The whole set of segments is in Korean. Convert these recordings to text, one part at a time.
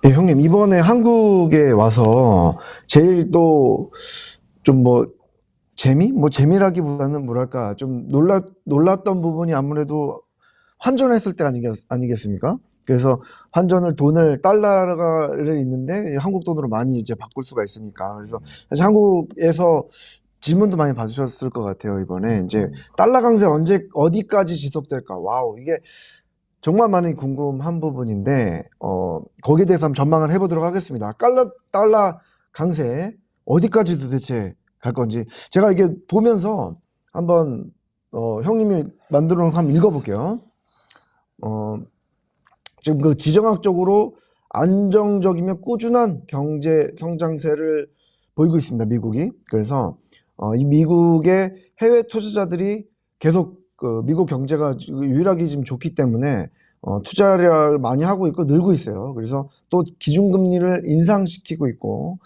예, 형님, 이번에 한국에 와서 제일 또 좀 재미라기보다는 뭐랄까, 좀 놀랐던 부분이 아무래도 환전했을 때 아니겠습니까? 그래서 돈을, 달러를 있는데 한국 돈으로 많이 이제 바꿀 수가 있으니까. 그래서 사실 한국에서 질문도 많이 받으셨을 것 같아요, 이번에. 이제 달러 강세 어디까지 지속될까? 와우, 이게 정말 많이 궁금한 부분인데, 거기에 대해서 한번 전망을 해보도록 하겠습니다. 달러 강세 어디까지 도대체 갈 건지 제가 이게 보면서 한번 형님이 만들어 놓은 거 한번 읽어볼게요. 지금 그 지정학적으로 안정적이며 꾸준한 경제 성장세를 보이고 있습니다, 미국이. 그래서 이 미국의 해외 투자자들이 계속 그 미국 경제가 유일하게 지금 좋기 때문에 투자를 많이 하고 있고 늘고 있어요. 그래서 또 기준금리를 인상시키고 있고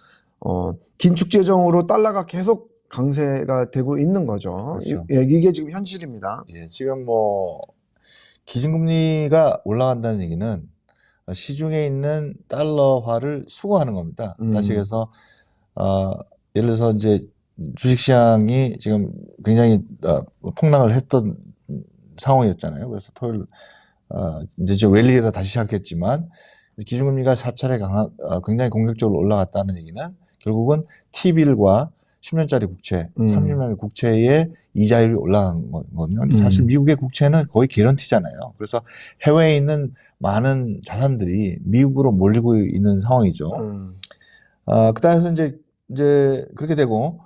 긴축 재정으로 달러가 계속 강세가 되고 있는 거죠. 그렇죠. 이게 지금 현실입니다. 예, 지금 뭐 기준금리가 올라간다는 얘기는 시중에 있는 달러화를 수거하는 겁니다. 다시 해서 예를 들어서 이제 주식시장이 지금 굉장히 폭락을 했던 상황이었잖아요. 그래서 토요일 이제 저 랠리가 다시 시작했지만 기준금리가 4차례 굉장히 공격적으로 올라갔다는 얘기는 결국은 T빌과 10년짜리 국채, 30년짜리 국채의 이자율이 올라간 거거든요. 근데 사실 미국의 국채는 거의 개런티잖아요. 그래서 해외에 있는 많은 자산들이 미국으로 몰리고 있는 상황이죠. 그다음에 이제 그렇게 되고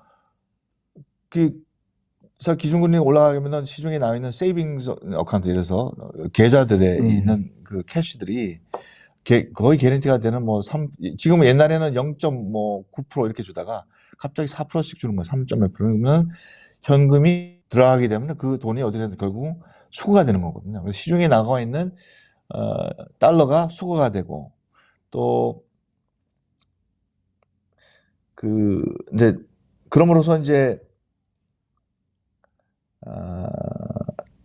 그래서 기준금리 올라가면 시중에 나와 있는 세이빙스 어카운트, 예를 들어서 계좌들에 있는 그 캐시들이 거의 개런티가 되는 지금 옛날에는 0.9% 이렇게 주다가 갑자기 4%씩 주는 거예요. 3.몇 %. 그러면 현금이 들어가게 되면 그 돈이 어디든 결국 수거가 되는 거거든요. 그래서 시중에 나가 있는 달러가 수거가 되고, 또 이제 그럼으로써 이제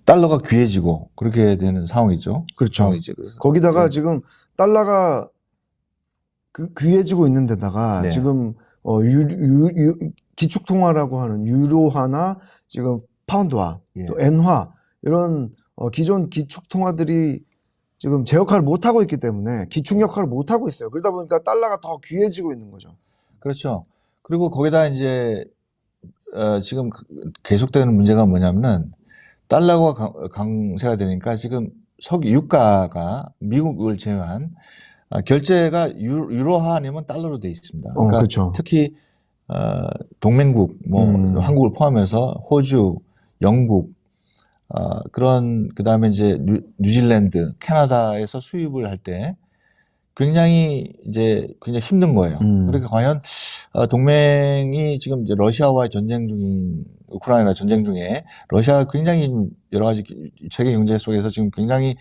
달러가 귀해지고 그렇게 되는 상황이죠. 그렇죠. 상황이죠. 그래서 거기다가 지금 달러가 귀해지고 있는 데다가 지금 기축통화라고 하는 유로화나 지금 파운드화, 또 엔화 이런 기존 기축통화들이 지금 제 역할을 못 하고 있기 때문에 기축 역할을 못 하고 있어요. 그러다 보니까 달러가 더 귀해지고 있는 거죠. 그렇죠. 그리고 거기다 이제 지금 계속되는 문제가 뭐냐면은 달러가 강세가 되니까 지금 유가가 미국을 제외한 결제가 유로화 아니면 달러로 돼 있습니다. 그러니까 그렇죠. 특히 동맹국 한국을 포함해서 호주, 영국 그다음에 이제 뉴질랜드, 캐나다에서 수입을 할 때 굉장히 힘든 거예요. 그러니까 과연 동맹이 지금 이제 러시아와의 전쟁 중인, 우크라이나 전쟁 중에 러시아가 굉장히 여러 가지 세계 경제 속에서 지금 굉장히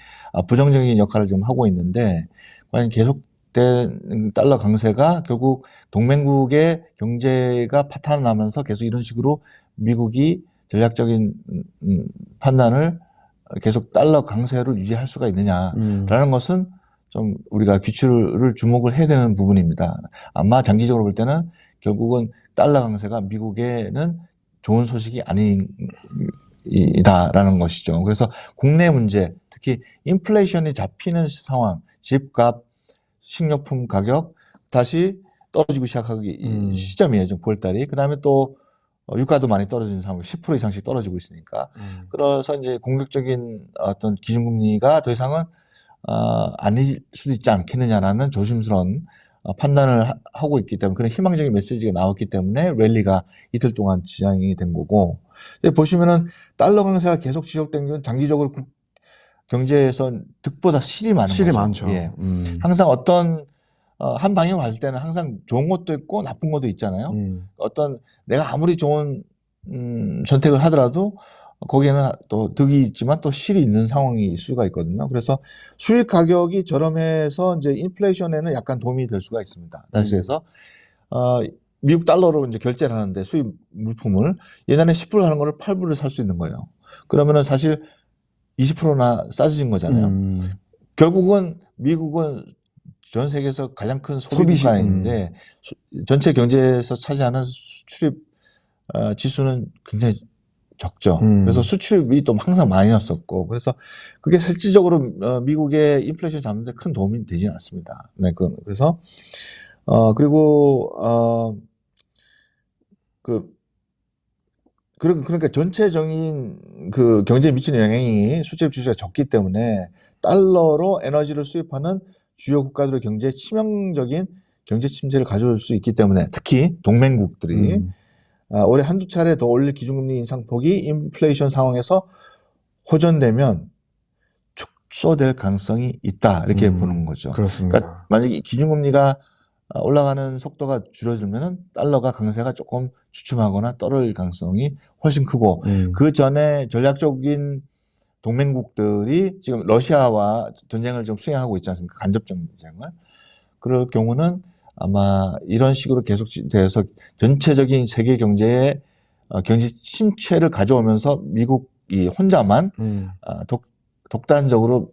부정적인 역할을 지금 하고 있는데, 과연 계속된 달러 강세가 결국 동맹국의 경제가 파탄나면서 계속 이런 식으로 미국이 전략적인 판단을 계속 달러 강세를 유지할 수가 있느냐라는 것은 좀 우리가 귀추를 주목을 해야 되는 부분입니다. 아마 장기적으로 볼 때는 결국은 달러 강세가 미국에는 좋은 소식이 아니다라는 것이죠. 그래서 국내 문제, 특히 인플레이션이 잡히는 상황, 집값, 식료품 가격 다시 떨어지고 시작하기 시점이에요. 지금 9월 달이. 그다음에 또 유가도 많이 떨어지는 상황, 10% 이상씩 떨어지고 있으니까. 그래서 이제 공격적인 어떤 기준금리가 더 이상은 아닐 수도 있지 않겠느냐라는 조심스러운 판단을 하고 있기 때문에, 그런 희망적인 메시지가 나왔기 때문에 랠리가 이틀 동안 지장이 된 거고, 보시면은 달러 강세가 계속 지속된 건 장기적으로 경제에서 득보다 실이 많은 실이 거죠. 많죠. 예. 항상 어떤 한 방향으로 갈 때는 항상 좋은 것도 있고 나쁜 것도 있잖아요. 어떤 내가 아무리 좋은 선택을 하더라도 거기에는 또 득이 있지만 또 실이 있는 상황일 수가 있거든요. 그래서 수입 가격이 저렴해서 이제 인플레이션에는 약간 도움이 될 수가 있습니다. 다시 해서 미국 달러로 이제 결제를 하는데 수입 물품을 예전에 10불 하는 거를 8불을 살 수 있는 거예요. 그러면은 사실 20%나 싸져진 거잖아요. 결국은 미국은 전 세계에서 가장 큰 소비시, 소비국가인데 전체 경제에서 차지하는 수출입 지수는 굉장히 적죠. 그래서 수출입이 또 항상 마이너스였고 그래서 그게 실질적으로 미국의 인플레이션 잡는 데 큰 도움이 되지는 않습니다. 네, 그래서 그리고 그러니까 전체적인 그 경제에 미치는 영향이 수출입 지수가 적기 때문에 달러로 에너지를 수입하는 주요 국가들의 경제에 치명적인 경제 침체를 가져올 수 있기 때문에 특히 동맹국들이 올해 한두 차례 더 올릴 기준금리 인상폭이 인플레이션 상황에서 호전되면 축소될 가능성이 있다 이렇게 보는 거죠. 그렇습니다. 그러니까 만약에 기준금리가 올라가는 속도가 줄어들면 달러가 강세가 조금 주춤하거나 떨어질 가능성이 훨씬 크고 그 전에 전략적인 동맹국들이 지금 러시아와 전쟁을 좀 수행하고 있지 않습니까? 간접 전쟁을. 그럴 경우는 아마 이런 식으로 계속 돼서 전체적인 세계 경제에 경제 침체를 가져오면서 미국이 혼자만 독단적으로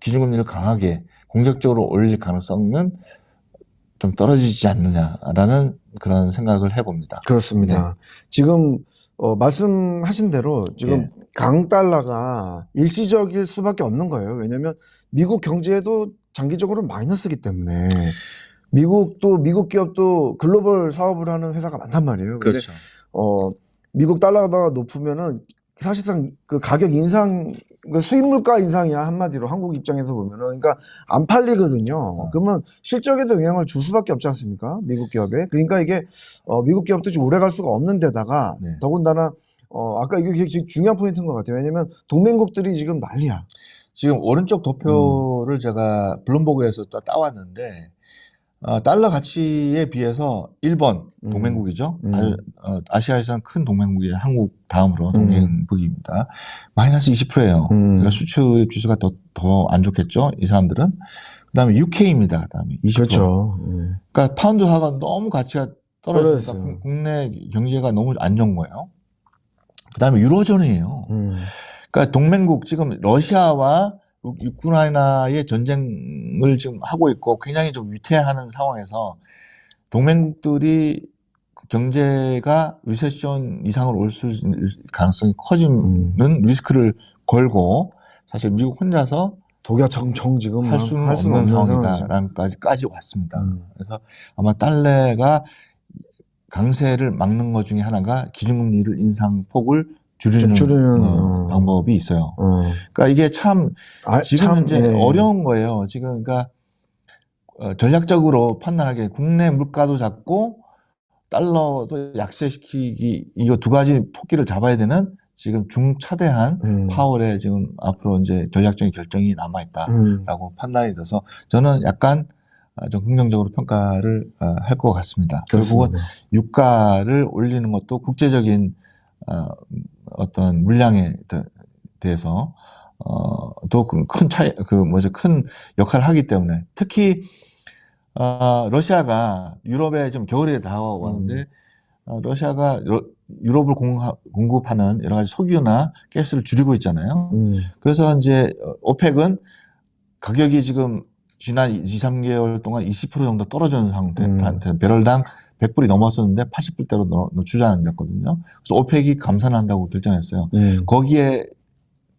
기준금리를 강하게 공격적으로 올릴 가능성은 좀 떨어지지 않느냐라는 그런 생각을 해봅니다. 그렇습니다. 네. 지금 말씀하신 대로 지금 예. 강달러가 일시적일 수밖에 없는 거예요. 왜냐하면 미국 경제도 장기적으로 마이너스이기 때문에 미국 기업도 글로벌 사업을 하는 회사가 많단 말이에요. 근데 그렇죠. 미국 달러가 높으면은 사실상 그 가격 인상, 그 수입 물가 인상이야 한마디로 한국 입장에서 보면은 그러니까 안 팔리거든요. 그러면 실적에도 영향을 줄 수밖에 없지 않습니까? 미국 기업에. 그러니까 이게 미국 기업도 지금 오래 갈 수가 없는 데다가 네. 더군다나 아까 이게 되게 중요한 포인트인 것 같아요. 왜냐면 동맹국들이 지금 난리야. 지금 오른쪽 도표를 제가 블룸버그에서 따왔는데 달러 가치에 비해서 1번 동맹국이죠. 아시아에서는 큰 동맹국이 한국 다음으로 동맹국입니다. 마이너스 20%예요. 그러니까 수출입 지수가 더 안 좋겠죠. 이 사람들은. 그다음에 UK입니다. 그다음에 20%. 그렇죠. 그러니까 파운드화가 너무 가치가 떨어지니까 떨어졌어요. 국내 경제가 너무 안 좋은 거예요. 그다음에 유로존이에요. 그러니까 동맹국 지금 러시아와 우크라이나의 전쟁을 지금 하고 있고 굉장히 좀 위태하는 상황에서 동맹국들이 경제가 리세션 이상으로 올 수 있는 가능성이 커지는 리스크를 걸고 사실 미국 혼자서 독야 정청 지금 할 수는 없는 상황이다라는까지 왔습니다. 그래서 아마 달러가 강세를 막는 것 중에 하나가 기준금리를 인상폭을 줄이는 방법이 있어요. 그러니까 이게 참 지금 이제 어려운 거예요. 지금 그러니까 전략적으로 판단하기에 국내 물가도 잡고 달러도 약세시키기 이거 두 가지 토끼를 잡아야 되는 지금 중차대한 파월의 지금 앞으로 이제 전략적인 결정이 남아 있다라고 판단이 돼서 저는 약간 좀 긍정적으로 평가를 할 것 같습니다. 결국은 유가를 올리는 것도 국제적인 어떤 물량에 대해서 또 큰 차이 큰 역할을 하기 때문에 특히 러시아가 유럽에 지금 겨울에 다가오는데 러시아가 유럽을 공급하는 여러 가지 석유나 가스를 줄이고 있잖아요. 그래서 이제 오펙은 가격이 지금 지난 2, 3개월 동안 20% 정도 떨어지는 상태, 배럴당 100불이 넘었었는데 80불대로 주저앉았거든요. 그래서 오펙이 감산한다고 결정했어요. 거기에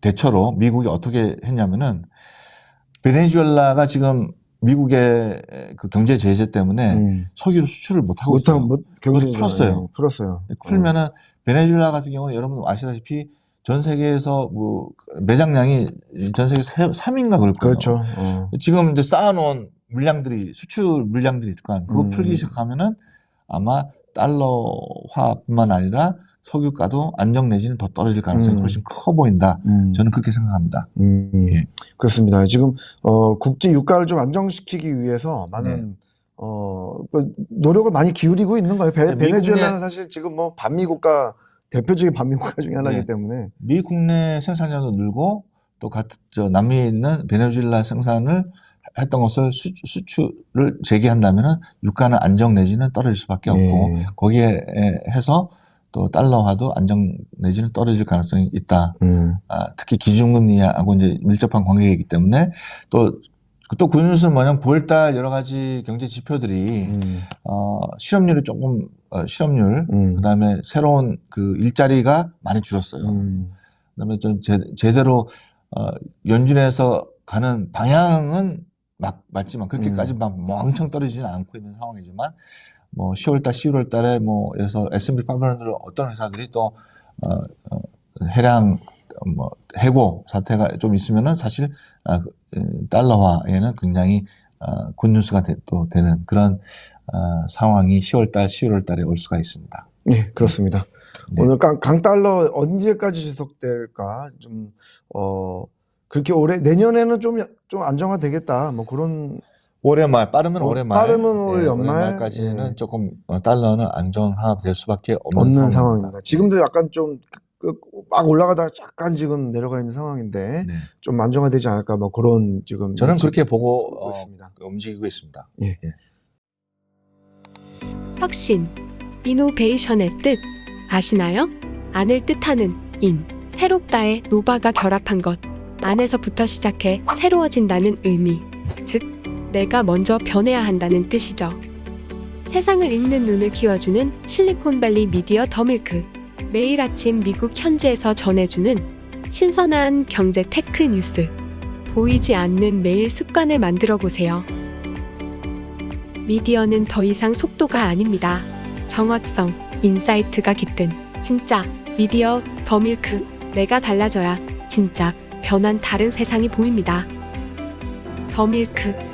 대처로 미국이 어떻게 했냐면은 베네수엘라가 지금 미국의 그 경제 제재 때문에 석유를 수출을 못하고 있어요. 그걸 풀었어요. 풀면은 베네수엘라 같은 경우는 여러분 아시다시피 전 세계에서 뭐 매장량이 전 세계 3위인가 그럴 거예요. 그렇죠. 지금 이제 쌓아놓은 물량들이 수출 물량들이 있을 거 아니에요. 그거 풀기 시작하면은 아마 달러화뿐만 아니라 석유가도 안정 내지는 더 떨어질 가능성이 훨씬 커 보인다. 저는 그렇게 생각합니다. 예. 그렇습니다. 지금 국제 유가를 좀 안정시키기 위해서 많은 노력을 많이 기울이고 있는 거예요. 베네수엘라는 사실 지금 뭐 반미 국가 대표적인 반미 국가 중에 하나이기 때문에 미 국내 생산량도 늘고 또 남미에 있는 베네수엘라 생산을 했던 것을 수출을 재개한다면은 유가는 안정 내지는 떨어질 수밖에 없고 거기에 해서 또 달러화도 안정 내지는 떨어질 가능성이 있다. 특히 기준금리하고 이제 밀접한 관계이기 때문에 또 또 굿뉴스는 뭐냐면 9월달 여러 가지 경제 지표들이 실업률이 조금 실업률 그다음에 새로운 그 일자리가 많이 줄었어요. 그다음에 좀 제대로 연준에서 가는 방향은 맞지만 그렇게까지 막 멍청 떨어지지는 않고 있는 상황이지만 뭐 10월달, 11월달에 뭐 그래서 S&P 500으로 어떤 회사들이 또 해량 뭐 해고 사태가 좀 있으면은 사실 달러화에는 굉장히 굿뉴스가 또 되는 그런 상황이 10월달, 11월달에 올 수가 있습니다. 네, 그렇습니다. 네. 오늘 강달러 언제까지 지속될까? 좀 그렇게 내년에는 좀 안정화되겠다. 뭐 그런 올해 말 빠르면 올해 말, 빠르면 올 네, 연말, 올해 말까지는 예. 조금 달러는 안정화될 수밖에 없는 없는 상황입니다. 상황입니다. 지금도 약간 좀 막 올라가다가 잠깐 지금 내려가 있는 상황인데 네. 좀 안정화되지 않을까? 뭐 그런 지금 저는 그렇게 보고 있습니다. 움직이고 있습니다. 예. 예. 혁신, 이노베이션의 뜻 아시나요? 안을 뜻하는 인, 새롭다의 노바가 결합한 것. 안에서부터 시작해 새로워진다는 의미. 즉, 내가 먼저 변해야 한다는 뜻이죠. 세상을 읽는 눈을 키워주는 실리콘밸리 미디어 더밀크. 매일 아침 미국 현지에서 전해주는 신선한 경제 테크 뉴스. 보이지 않는 매일 습관을 만들어 보세요. 미디어는 더 이상 속도가 아닙니다. 정확성, 인사이트가 깃든 진짜 미디어 더밀크. 내가 달라져야 진짜 변한 다른 세상이 보입니다. 더밀크.